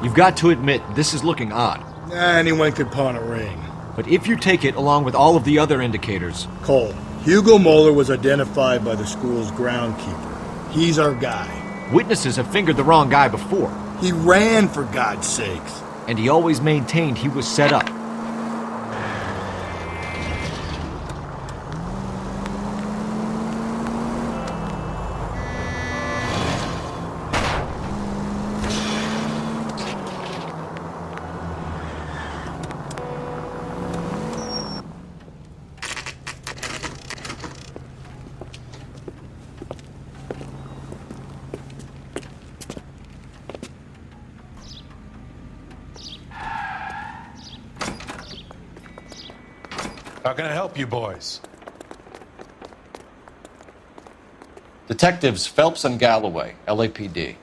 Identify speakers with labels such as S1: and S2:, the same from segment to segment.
S1: You've got to admit, this is looking odd.
S2: Anyone could pawn a ring.
S1: But if you take it along with all of the other indicators...
S2: Cole, Hugo Moeller was identified by the school's groundkeeper. He's our guy.
S1: Witnesses have fingered the wrong guy before.
S2: He ran, for God's sakes.
S1: And he always maintained he was set up.
S3: How can I help you boys?
S4: Detectives Phelps and Galloway, LAPD.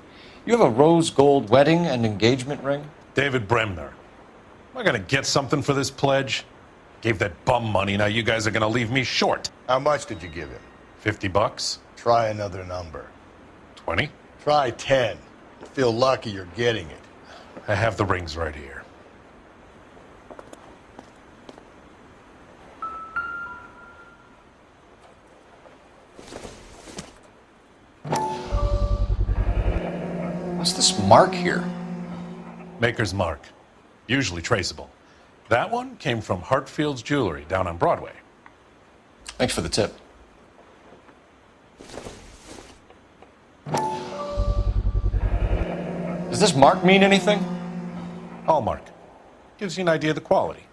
S4: You have a rose gold wedding and engagement ring?
S3: David Bremner. Am I gonna get something for this pledge? Gave that bum money, now you guys are gonna leave me short.
S5: How much did you give him?
S3: $50?
S5: Try another number.
S3: 20?
S5: Try 10. You feel lucky you're getting it.
S3: I have the rings right here.
S4: What's this mark here?
S3: Maker's mark. Usually traceable. That one came from Hartfield's Jewelry down on Broadway.
S4: Thanks for the tip. Does this mark mean anything?
S3: Hallmark. Gives you an idea of the quality.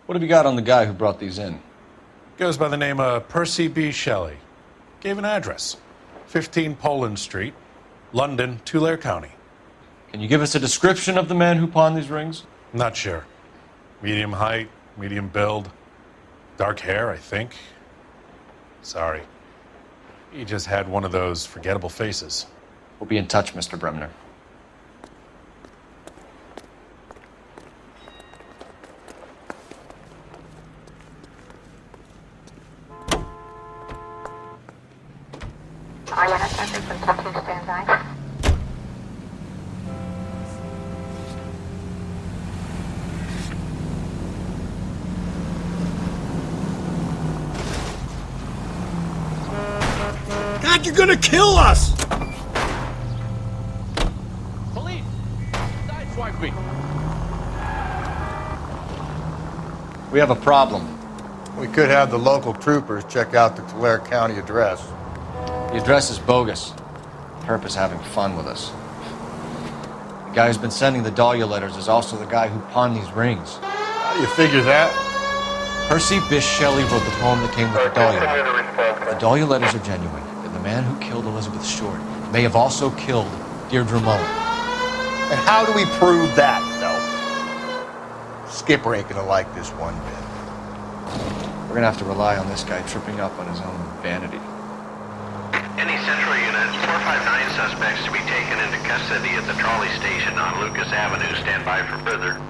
S4: What have you got on the guy who brought these in?
S3: Goes by the name of Percy B. Shelley. Gave an address. 15 Poland Street, London, Tulare County.
S4: Can you give us a description of the man who pawned these rings?
S3: Not sure. Medium height, medium build. Dark hair, I think. Sorry. He just had one of those forgettable faces.
S4: We'll be in touch, Mr. Bremner.
S2: God, you're gonna kill us!
S6: Police! Sideswipe me!
S4: We have a problem.
S5: We could have the local troopers check out the Tulare County address.
S4: The address is bogus. Herp is having fun with us. The guy who's been sending the Dahlia letters is also the guy who pawned these rings.
S5: How do you figure that?
S4: Percy Bysshe Shelley wrote the poem that came with the Dahlia letter. The Dahlia letters are genuine, and the man who killed Elizabeth Short may have also killed Deirdre Mullen.
S5: And how do we prove that, Phelps? Skipper ain't gonna like this one bit.
S4: We're gonna have to rely on this guy tripping up on his own vanity.
S7: Any Central Unit, 459 suspects to be taken into custody at the trolley station on Lucas Avenue. Stand by for further.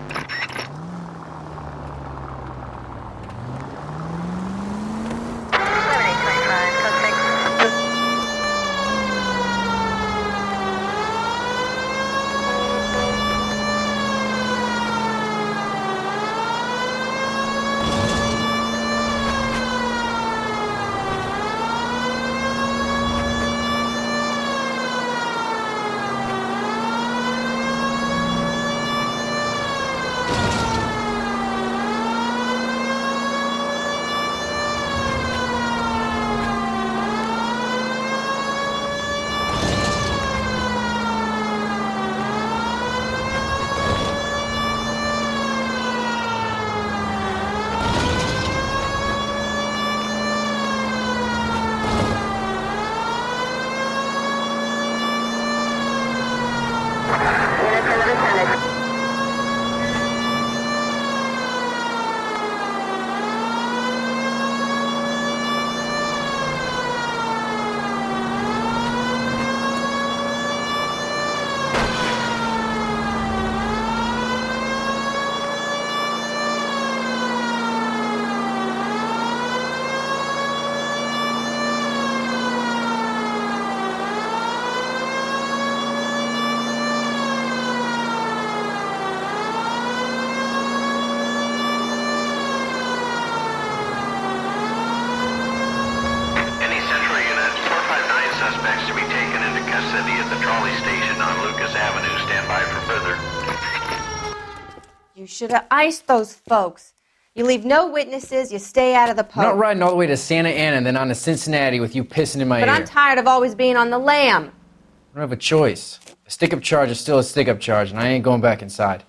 S8: You should have iced those folks. You leave no witnesses, you stay out of the
S9: I'm
S8: poke.
S9: not riding all the way to Santa Ana and then on to Cincinnati with you pissing in my
S8: But
S9: ear.
S8: I'm tired of always being on the lam.
S9: I don't have a choice. A stick-up charge is still a stick-up charge, and I ain't going back inside.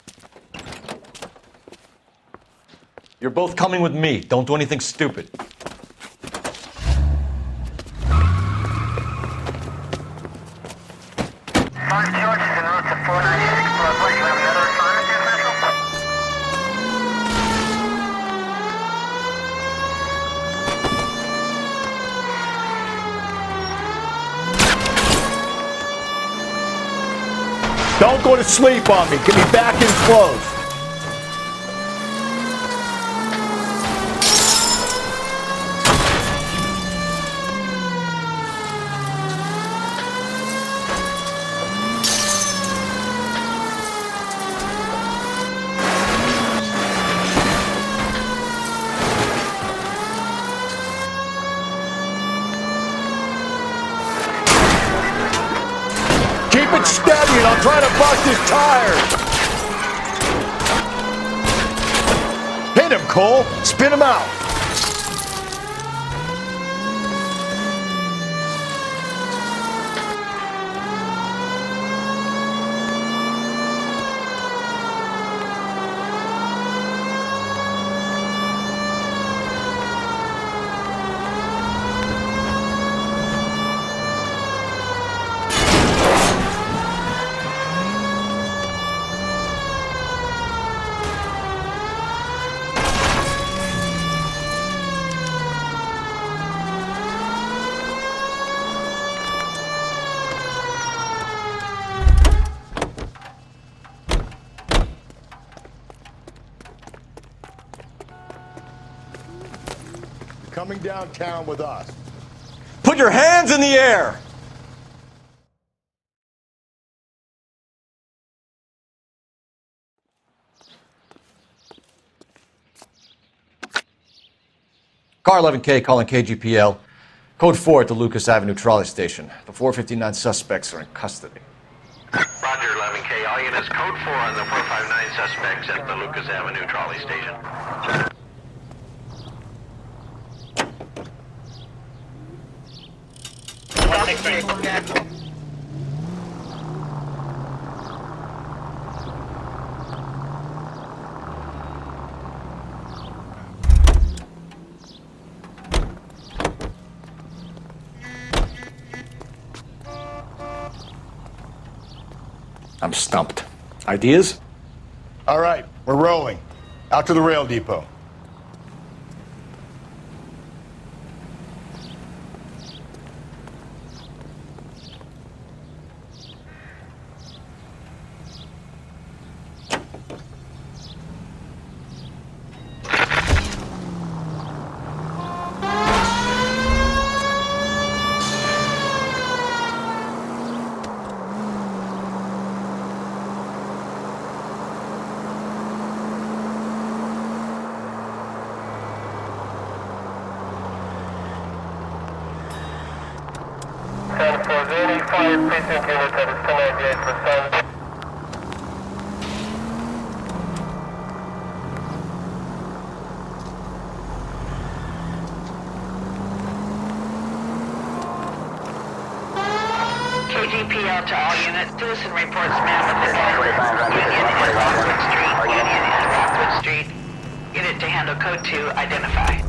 S1: You're both coming with me. Don't do anything stupid.
S7: Mark George is en route to 496 Plus. What, you have another assignment here, Central?
S2: Don't go to sleep on me. Get me back in close. Keep it steady and I'll try to bust his tires. Hit him, Cole. Spin him out. Coming downtown with us.
S1: Put your hands in the air! Car 11K calling KGPL. Code 4 at the Lucas Avenue trolley station. The 459 suspects are in custody.
S7: Roger, 11K. All units, code 4 on the 459 suspects at the Lucas Avenue trolley station.
S1: I'm stumped. Ideas?
S2: All right, we're rolling. Out to the rail depot.
S10: KGPL to all units. Citizen reports man with violence. Union and Rockwood Street. Union and Rockwood Street. Unit to handle code 2. Identify.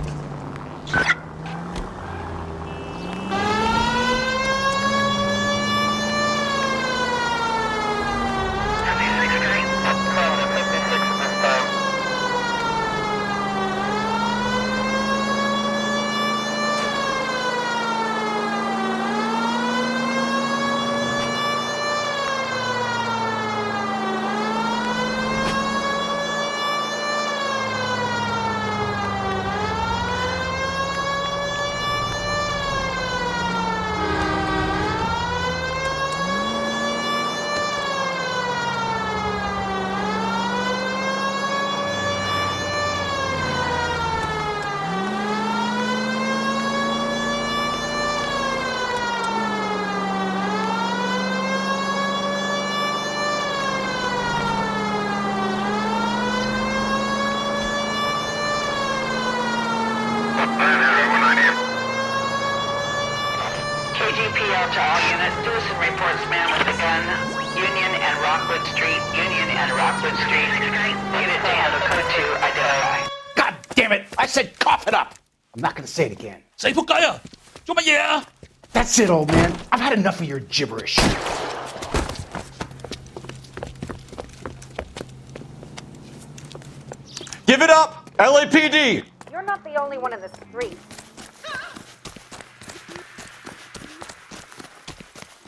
S10: KGPL to all units. Citizen reports man with a gun. Union and Rockwood Street. Union and Rockwood Street. Unit to handle code 2. Identify.
S6: God damn it! I said cough it up! I'm not gonna say it again.
S11: 死仆街啊！做乜嘢啊？
S6: That's it, old man. I've had enough of your gibberish.
S1: Give it up! LAPD!
S8: You're not the only one in the street.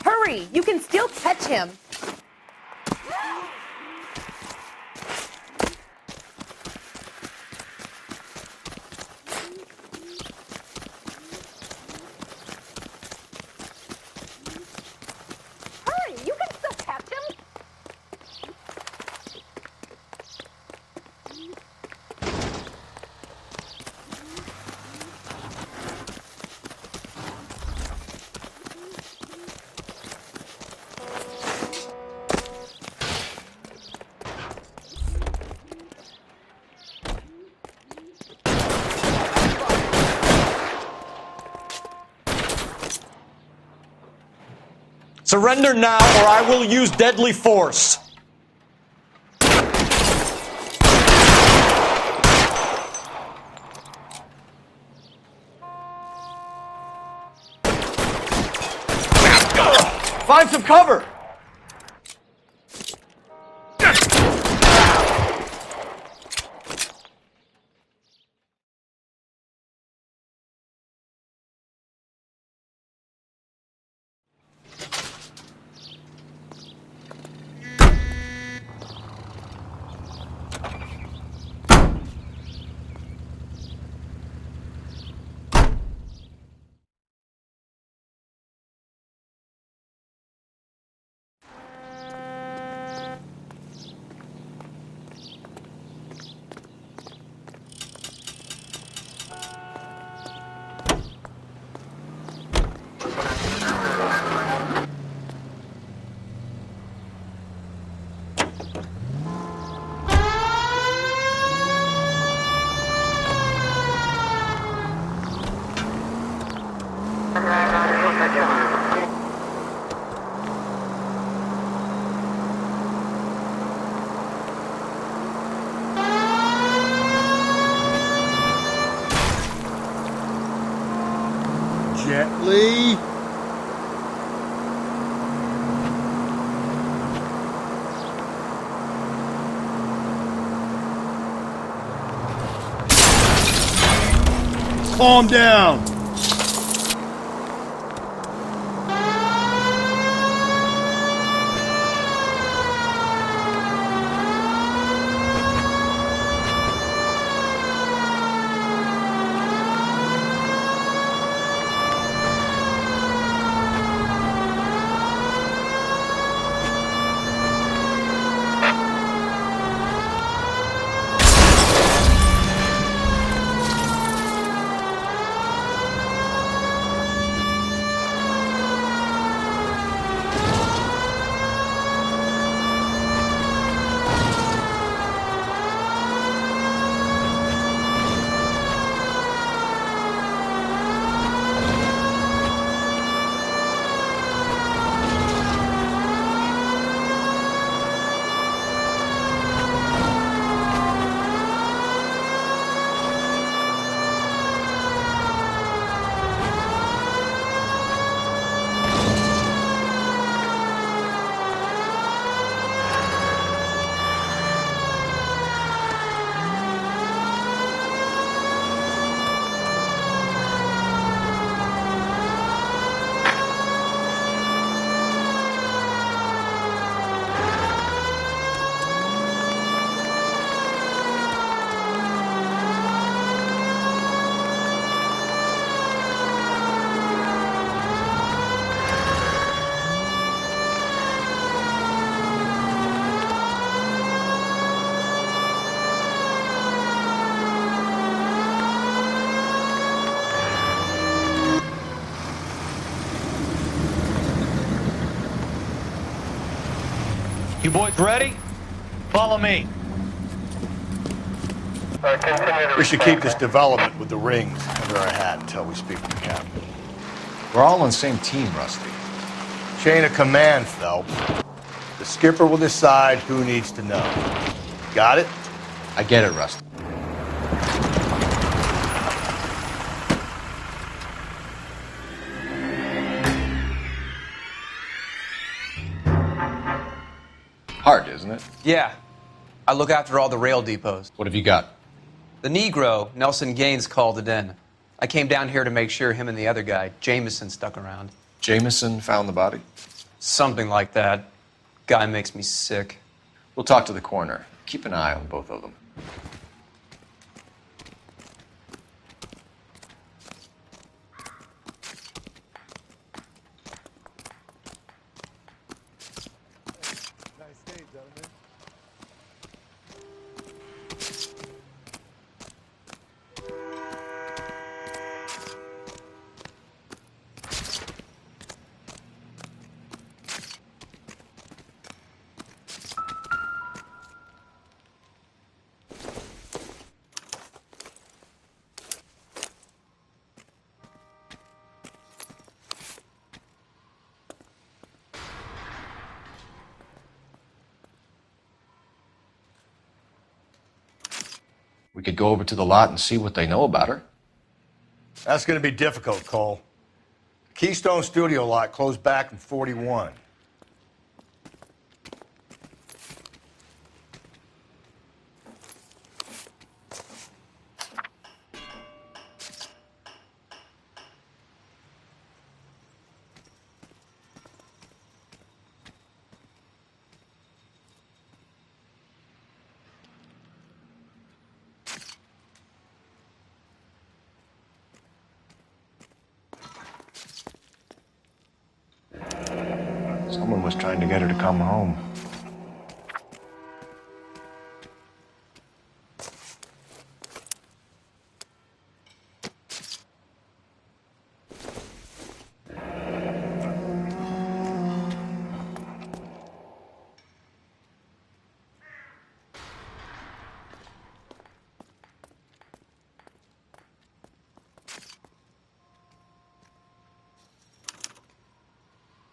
S8: Hurry! You can still catch him. Hurry! You can still catch him.
S1: Surrender now, or I will use deadly force. Find some cover!
S2: Gently. Calm down.
S6: You boys ready? Follow me.
S5: We should keep this development with the rings under our hat until we speak with the captain.
S1: We're all on the same team, Rusty.
S5: Chain of command, Phelps. The skipper will decide who needs to know. Got it?
S1: I get it, Rusty. Hard, isn't it?
S12: Yeah. I look after all the rail depots.
S1: What have you got?
S12: The Negro, Nelson Gaines, called it in. I came down here to make sure him and the other guy, Jameson, stuck around.
S1: Jameson found the body?
S12: Something like that. Guy makes me sick.
S1: We'll talk to the coroner. Keep an eye on both of them. We could go over to the lot and see what they know about her.
S5: That's going to be difficult, Cole. Keystone Studio lot closed back in 41.
S1: Someone was trying to get her to come home.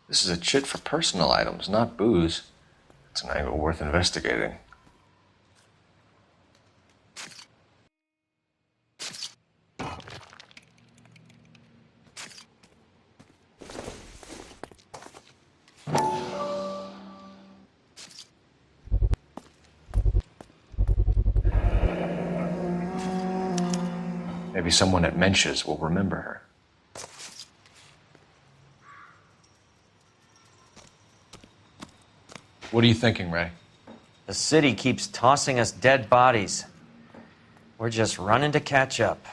S1: This is a chit for personal items, not booze. It's an angle worth investigating. Maybe someone at Mensch's will remember her. What are you thinking, Ray?
S13: The city keeps tossing us dead bodies. We're just running to catch up.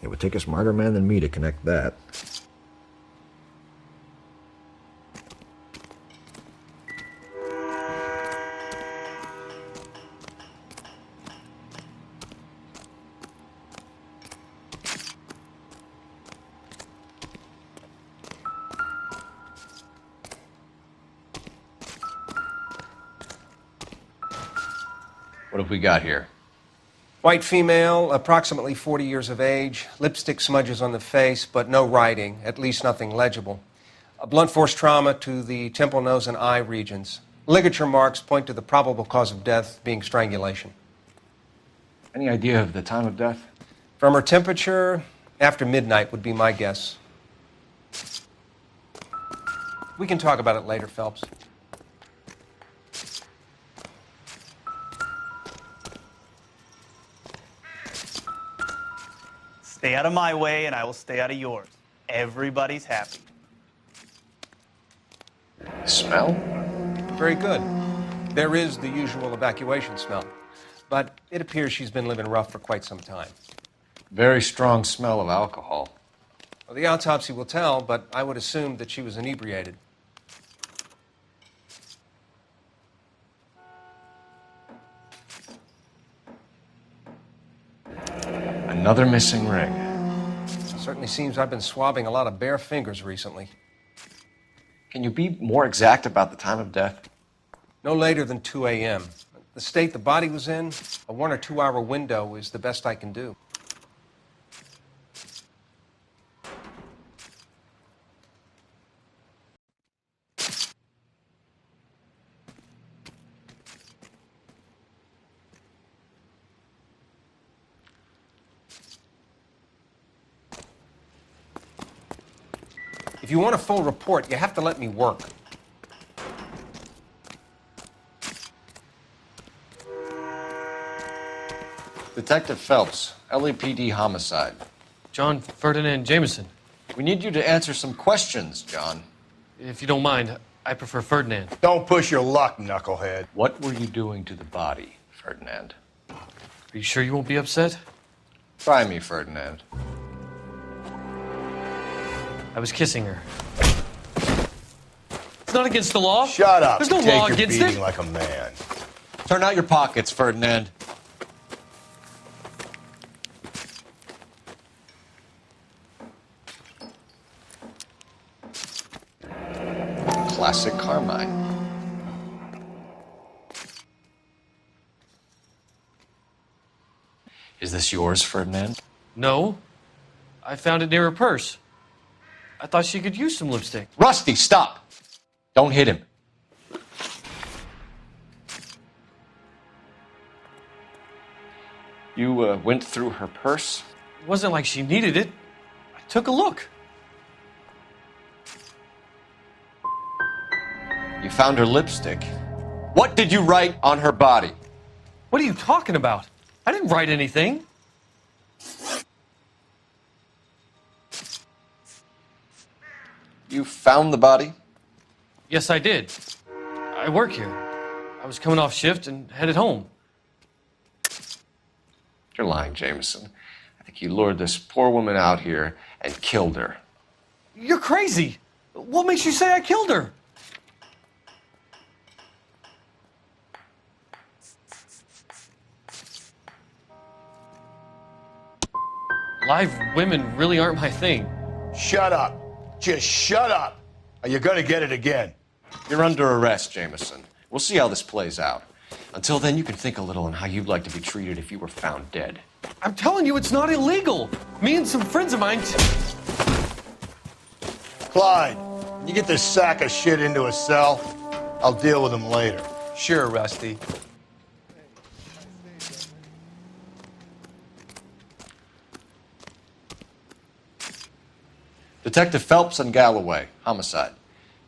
S1: It would take a smarter man than me to connect that. What have we got here?
S14: White female, approximately 40 years of age, lipstick smudges on the face, but no writing, at least nothing legible. A blunt force trauma to the temple, nose, and eye regions. Ligature marks point to the probable cause of death being strangulation.
S1: Any idea of the time of death?
S14: From her temperature, after midnight would be my guess. We can talk about it later, Phelps.
S15: Stay out of my way, and I will stay out of yours. Everybody's happy.
S1: Smell?
S14: Very good. There is the usual evacuation smell, but it appears she's been living rough for quite some time.
S1: Very strong smell of alcohol.
S14: Well, the autopsy will tell, but I would assume that she was inebriated.
S1: Another missing ring.
S14: Certainly seems I've been swabbing a lot of bare fingers recently.
S1: Can you be more exact about the time of death?
S14: No later than 2 a.m. The state the body was in, a 1 or 2 hour window is the best I can do. If you want a full report, you have to let me work.
S1: Detective Phelps, LAPD homicide.
S4: John Ferdinand Jameson.
S1: We need you to answer some questions, John.
S4: If you don't mind, I prefer Ferdinand.
S2: Don't push your luck, knucklehead.
S1: What were you doing to the body, Ferdinand?
S4: Are you sure you won't be upset?
S1: Try me, Ferdinand.
S4: I was kissing her. It's not against the law.
S2: Shut up.
S4: There's no
S2: Take
S4: law
S2: your
S4: against
S2: beating
S4: it.
S2: like a man.
S1: Turn out your pockets, Ferdinand. Classic Carmine. Is this yours, Ferdinand?
S4: No. I found it near her purse. I thought she could use some lipstick.
S1: Rusty, stop! Don't hit him. You went through her purse?
S4: It wasn't like she needed it. I took a look.
S1: You found her lipstick. What did you write on her body?
S4: What are you talking about? I didn't write anything.
S1: You found the body?
S4: Yes, I did. I work here. I was coming off shift and headed home.
S1: You're lying, Jameson. I think you lured this poor woman out here and killed her.
S4: You're crazy. What makes you say I killed her? Live women really aren't my thing.
S2: Shut up. Just shut up. Or you're gonna get it again.
S1: You're under arrest, Jameson. We'll see how this plays out. Until then, you can think a little on how you'd like to be treated if you were found dead.
S4: I'm telling you, it's not illegal. Me and some friends of mine...
S2: Clyde, you get this sack of shit into a cell. I'll deal with him later.
S12: Sure, Rusty.
S1: Detective Phelps and Galloway, homicide.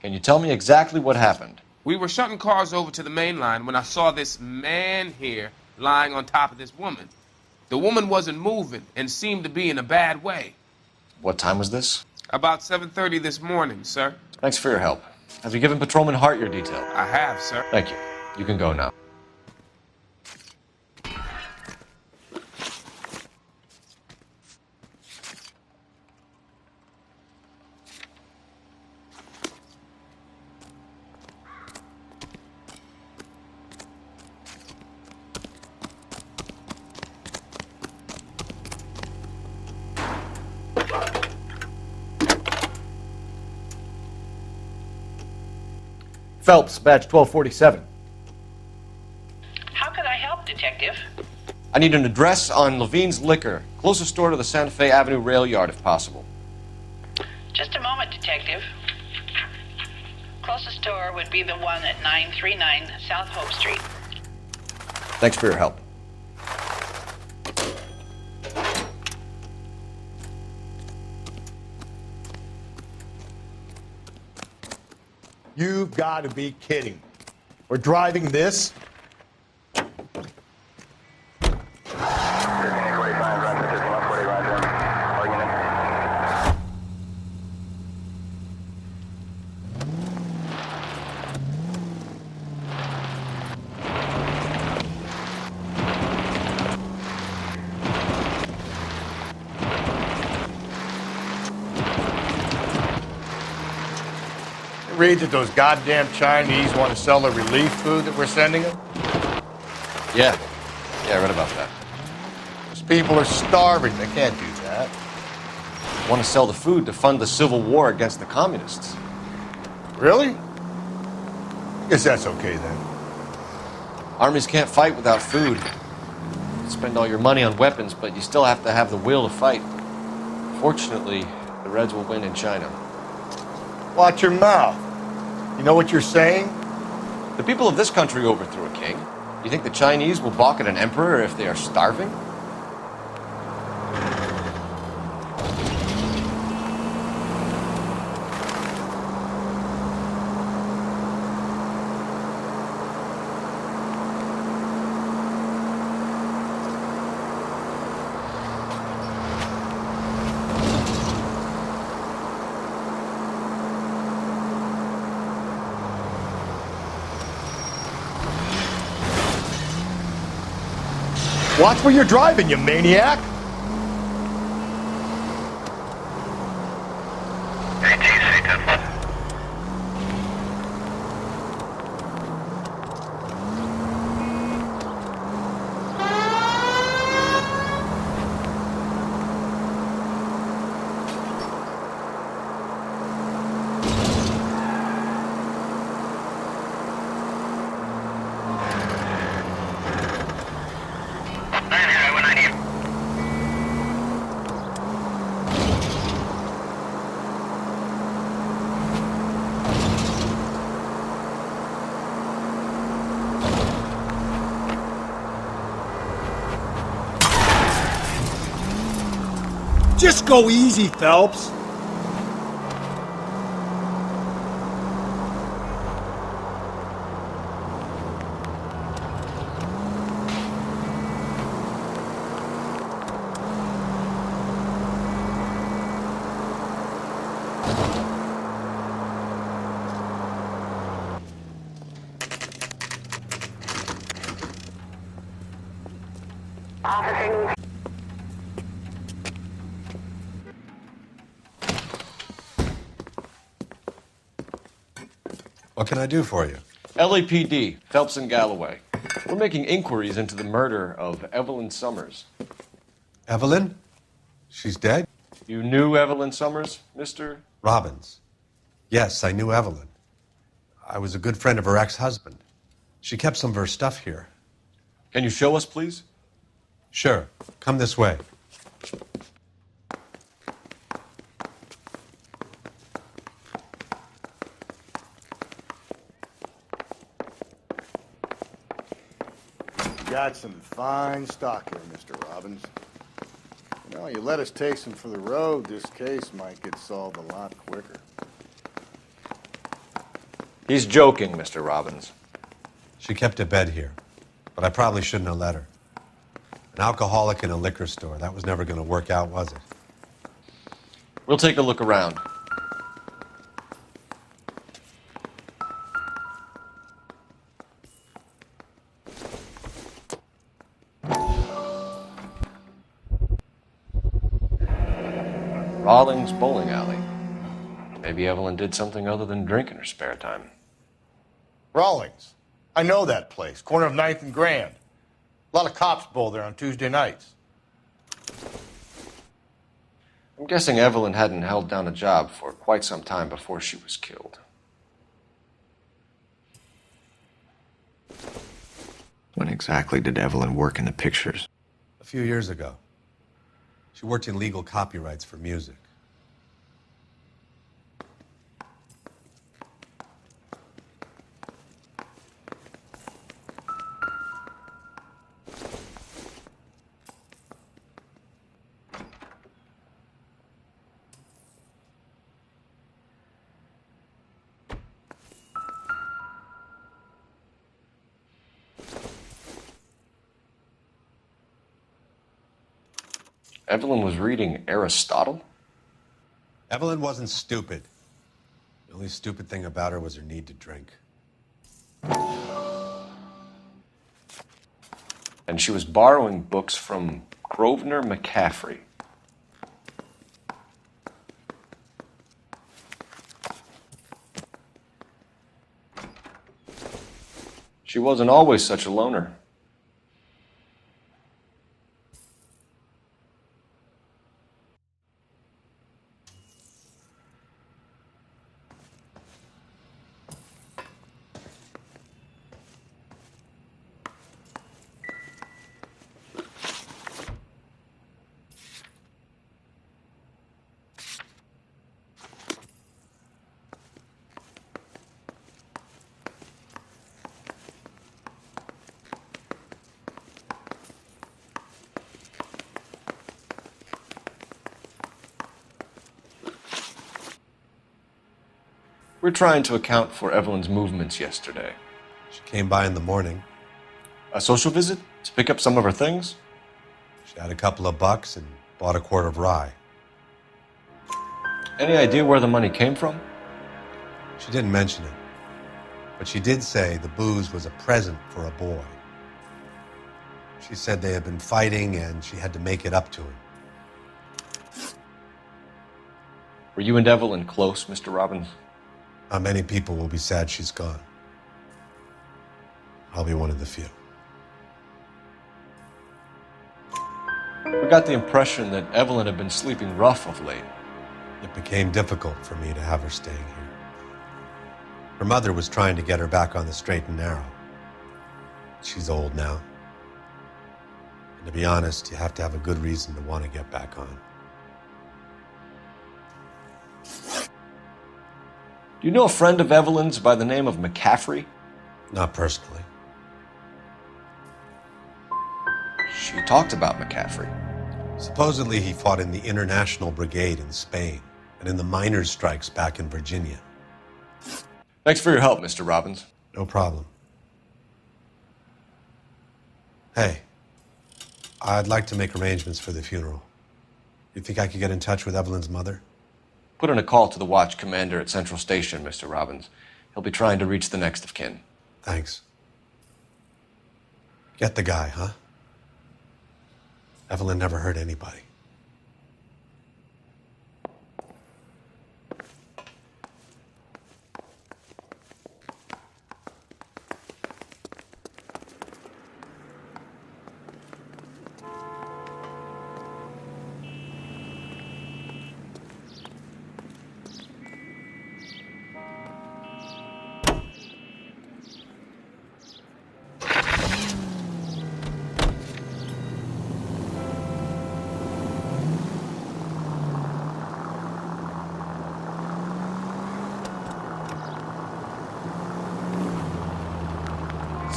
S1: Can you tell me exactly what happened?
S16: We were shutting cars over to the main line when I saw this man here lying on top of this woman. The woman wasn't moving and seemed to be in a bad way.
S1: What time was this?
S16: About 7:30 this morning, sir.
S1: Thanks for your help. Have you given Patrolman Hart your detail?
S16: I have, sir.
S1: Thank you. You can go now. Phelps, badge 1247.
S10: How can I help, Detective?
S1: I need an address on Levine's Liquor, closest store to the Santa Fe Avenue rail yard, if possible.
S10: Just a moment, Detective. Closest store would be the one at 939 South Hope Street.
S1: Thanks for your help.
S2: You've got to be kidding. We're driving this? Read that those goddamn Chinese want to sell the relief food that we're sending them?
S1: Yeah, I read about that.
S2: Those people are starving. They can't do that.
S1: Want to sell the food to fund the civil war against the communists.
S2: Really? I guess that's okay then.
S4: Armies can't fight without food. You spend all your money on weapons, but you still have to have the will to fight. Fortunately, the Reds will win in China.
S5: Watch your mouth. You know what you're saying?
S4: The people of this country overthrew a king. You think the Chinese will balk at an emperor if they are starving?
S5: Watch where you're driving, you maniac! Just go easy, Phelps.
S17: What can I do for you?
S4: LAPD, Phelps and Galloway. We're making inquiries into the murder of Evelyn Summers.
S17: Evelyn? She's dead?
S4: You knew Evelyn Summers, Mr.
S17: Robbins. Yes, I knew Evelyn. I was a good friend of her ex-husband. She kept some of her stuff here.
S4: Can you show us, please?
S17: Sure. Come this way.
S2: Got some fine stock here, Mr. Robbins. You know, you let us take some for the road, this case might get solved a lot quicker.
S4: He's joking, Mr. Robbins.
S17: She kept a bed here, but I probably shouldn't have let her. An alcoholic in a liquor store. That was never going to work out, was it?
S4: We'll take a look around. Rawlings Bowling Alley. Maybe Evelyn did something other than drink in her spare time.
S5: Rawlings. I know that place. Corner of 9th and Grand. A lot of cops bowl there on Tuesday nights.
S4: I'm guessing Evelyn hadn't held down a job for quite some time before she was killed.
S18: When exactly did Evelyn work in the pictures?
S17: A few years ago. She worked in legal copyrights for music.
S4: Evelyn was reading Aristotle?
S17: Evelyn wasn't stupid. The only stupid thing about her was her need to drink.
S4: And she was borrowing books from Grosvenor McCaffrey. She wasn't always such a loner.
S1: We're trying to account for Evelyn's movements yesterday.
S17: She came by in the morning.
S1: A social visit? To pick up some of her things?
S17: She had a couple of bucks and bought a quart of rye.
S1: Any idea where the money came from?
S17: She didn't mention it, but she did say the booze was a present for a boy. She said they had been fighting and she had to make it up to him.
S1: Were you and Evelyn close, Mr. Robbins?
S17: Not many people will be sad she's gone. I'll be one of the few.
S1: We got the impression that Evelyn had been sleeping rough of late.
S17: It became difficult for me to have her staying here. Her mother was trying to get her back on the straight and narrow. She's old now. And to be honest, you have to have a good reason to want to get back on.
S1: Do you know a friend of Evelyn's by the name of McCaffrey?
S17: Not personally.
S1: She talked about McCaffrey.
S17: Supposedly he fought in the International Brigade in Spain and in the miners' strikes back in Virginia.
S1: Thanks for your help, Mr. Robbins.
S17: No problem. Hey, I'd like to make arrangements for the funeral. You think I could get in touch with Evelyn's mother?
S1: Put in a call to the watch commander at Central Station, Mr. Robbins. He'll be trying to reach the next of kin.
S17: Thanks. Get the guy, huh? Evelyn never hurt anybody.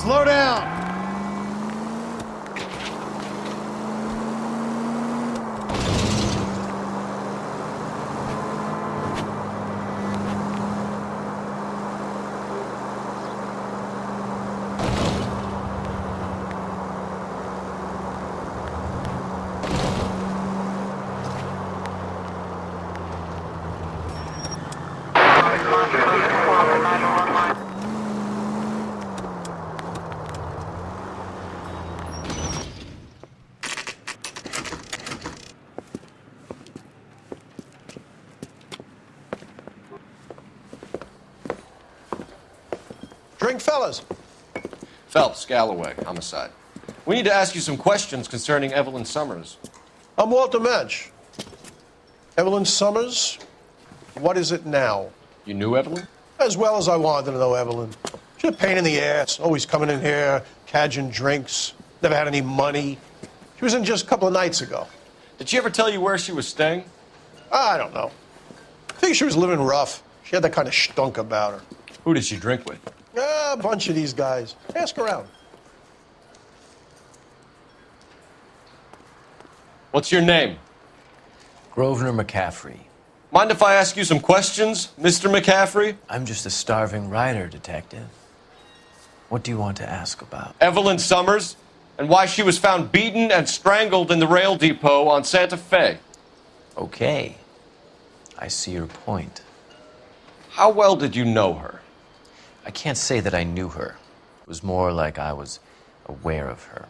S2: Slow down!
S19: Drink, fellas.
S1: Phelps, Galloway, homicide. We need to ask you some questions concerning Evelyn Summers.
S19: I'm Walter Mensch. Evelyn Summers, what is it now?
S1: You knew Evelyn?
S19: As well as I wanted to know Evelyn. She's a pain in the ass, always coming in here, cadging drinks, never had any money. She was in just a couple of nights ago.
S1: Did she ever tell you where she was staying?
S19: I don't know. I think she was living rough. She had that kind of stunk about her.
S1: Who did she drink with?
S19: A bunch of these guys. Ask around.
S1: What's your name?
S20: Grosvenor McCaffrey.
S1: Mind if I ask you some questions, Mr. McCaffrey?
S20: I'm just a starving writer, Detective. What do you want to ask about?
S1: Evelyn Summers, and why she was found beaten and strangled in the rail depot on Santa Fe.
S20: Okay. I see your point.
S1: How well did you know her?
S20: I can't say that I knew her. It was more like I was aware of her.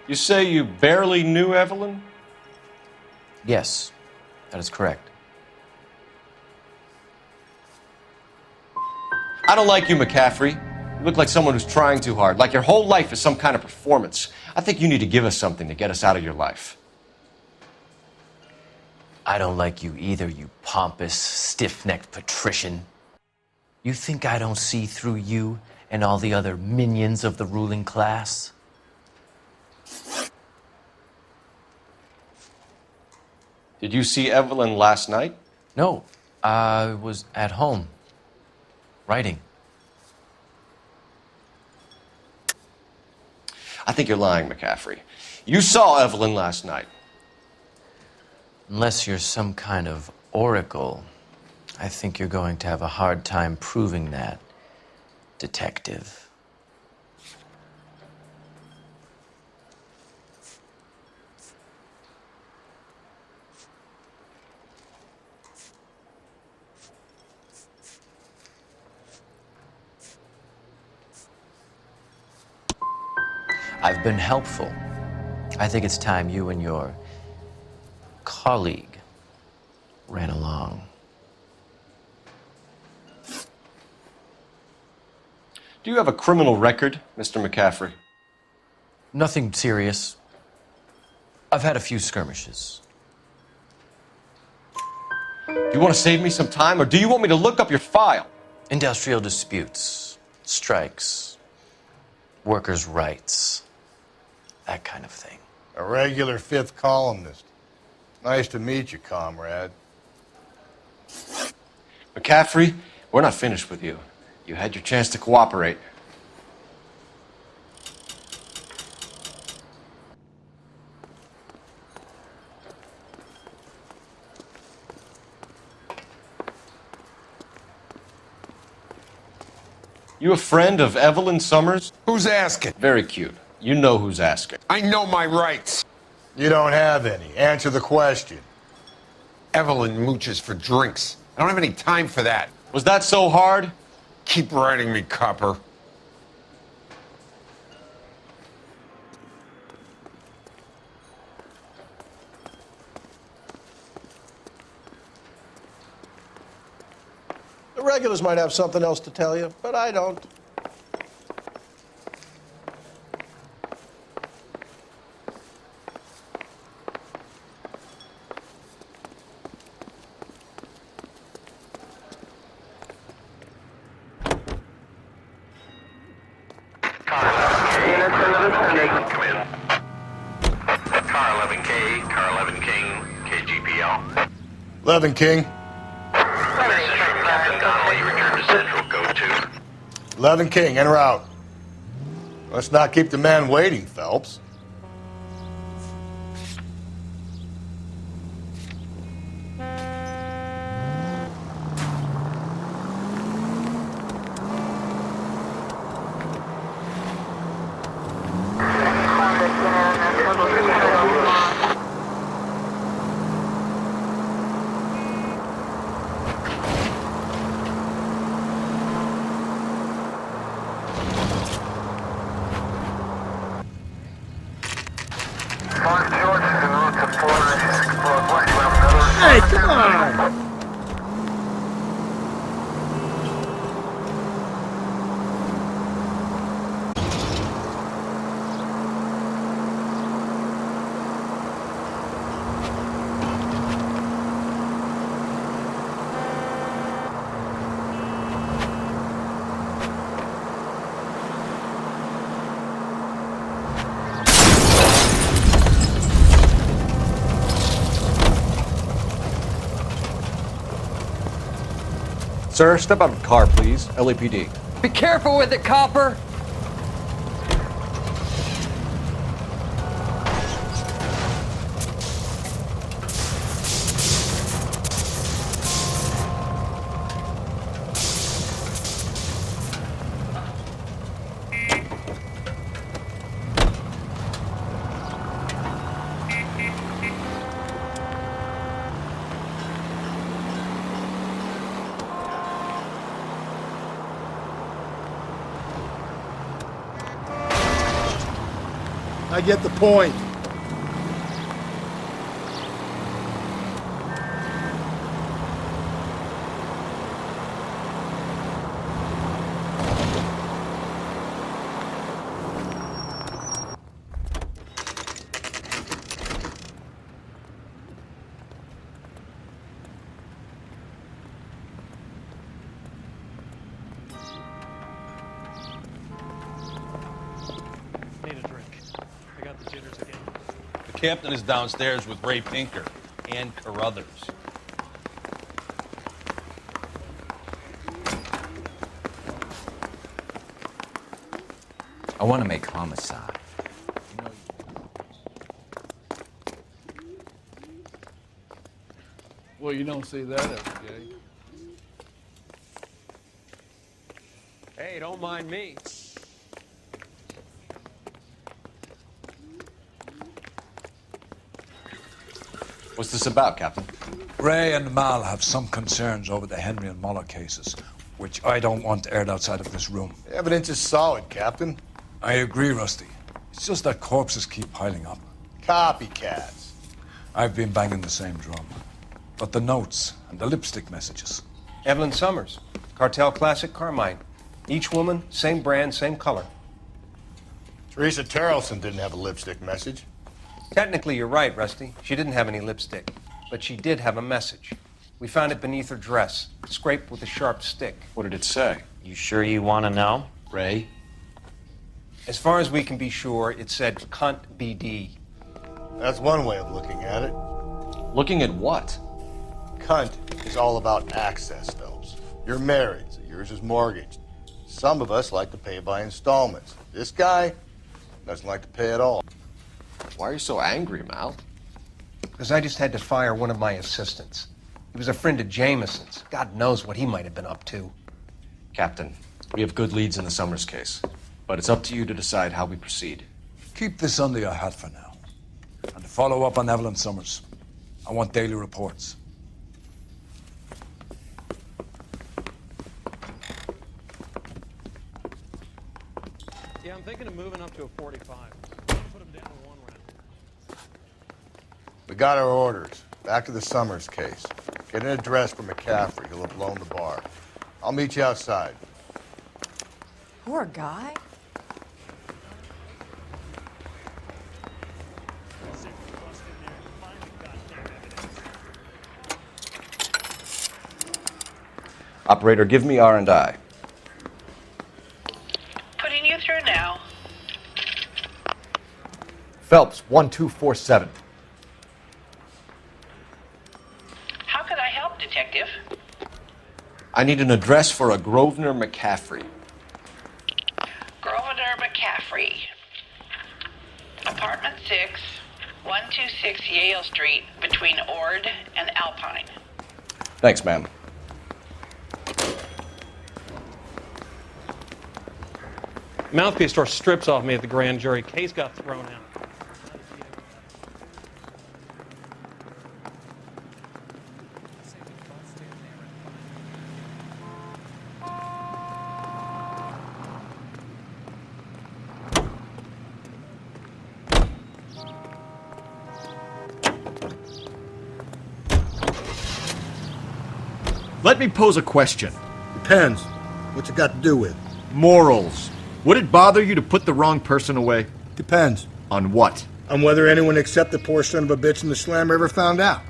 S1: You say you barely knew Evelyn?
S20: Yes, that is correct.
S1: I don't like you, McCaffrey. You look like someone who's trying too hard, like your whole life is some kind of performance. I think you need to give us something to get us out of your life.
S20: I don't like you either, you pompous, stiff-necked patrician. You think I don't see through you and all the other minions of the ruling class?
S1: Did you see Evelyn last night?
S20: No, I was at home, writing.
S1: I think you're lying, McCaffrey. You saw Evelyn last night.
S20: Unless you're some kind of oracle, I think you're going to have a hard time proving that, detective. I've been helpful. I think it's time you and your colleague ran along.
S1: Do you have a criminal record, Mr. McCaffrey?
S20: Nothing serious. I've had a few skirmishes.
S1: Do you want to save me some time, or do you want me to look up your file?
S20: Industrial disputes, strikes, workers' rights, that kind of thing.
S2: A regular fifth columnist. Nice to meet you, comrade.
S1: McCaffrey, we're not finished with you. You had your chance to cooperate. You a friend of Evelyn Summers?
S21: Who's asking?
S1: Very cute. You know who's asking.
S21: I know my rights.
S2: You don't have any. Answer the question.
S21: Evelyn mooches for drinks. I don't have any time for that.
S1: Was that so hard?
S21: Keep writing me, copper.
S19: The regulars might have something else to tell you, but I don't.
S7: Car 11K, Car 11 King, KGPL.
S2: 11 King.
S7: Message from Captain Donnelly, return to Central, code 2.
S2: 11 King, en route. Let's not keep the man waiting, Phelps.
S11: Hey, come on!
S1: Sir, step out of the car, please. LAPD.
S9: Be careful with it, copper!
S2: I get the point.
S11: The captain is downstairs with Ray Pinker and Carruthers.
S22: I want to make homicide.
S3: Well, you don't see that every day.
S22: Hey, don't mind me.
S1: What's this about, Captain?
S23: Ray and Mal have some concerns over the Henry and Muller cases, which I don't want aired outside of this room.
S2: The evidence is solid, Captain.
S23: I agree, Rusty. It's just that corpses keep piling up.
S2: Copycats.
S23: I've been banging the same drum. But the notes and the lipstick messages.
S14: Evelyn Summers, Cartel Classic Carmine. Each woman, same brand, same color.
S2: Teresa Terrelson didn't have a lipstick message.
S14: Technically, you're right, Rusty. She didn't have any lipstick. But she did have a message. We found it beneath her dress, scraped with a sharp stick.
S1: What did it say?
S13: You sure you want to know?
S1: Ray?
S14: As far as we can be sure, it said cunt BD.
S2: That's one way of looking at it.
S1: Looking at what?
S2: Cunt is all about access, Phelps. You're married, so yours is mortgaged. Some of us like to pay by installments. This guy doesn't like to pay at all.
S1: Why are you so angry, Mal?
S14: Because I just had to fire one of my assistants. He was a friend of Jameson's. God knows what he might have been up to.
S1: Captain, we have good leads in the Summers case, but it's up to you to decide how we proceed.
S23: Keep this under your hat for now. And to follow up on Evelyn Summers, I want daily reports.
S22: Yeah, I'm thinking of moving up to a 45. Put him down to 1 round.
S2: We got our orders. Back to the Summers case. Get an address for McCaffrey. He'll have blown the bar. I'll meet you outside.
S8: Poor guy.
S1: Operator, give me R&I.
S10: Putting you through now.
S1: Phelps, 1247.
S10: How could I help, Detective?
S1: I need an address for a Grosvenor McCaffrey.
S10: Grosvenor McCaffrey. Apartment 6, 126 Yale Street, between Ord and Alpine.
S1: Thanks, ma'am.
S22: Mouthpiece store strips off me at the grand jury. Case got thrown out.
S24: Let me pose a question.
S2: Depends. What's it got to do with?
S24: Morals. Would it bother you to put the wrong person away?
S2: Depends.
S24: On what?
S2: On whether anyone except the poor son of a bitch in the slammer ever found out.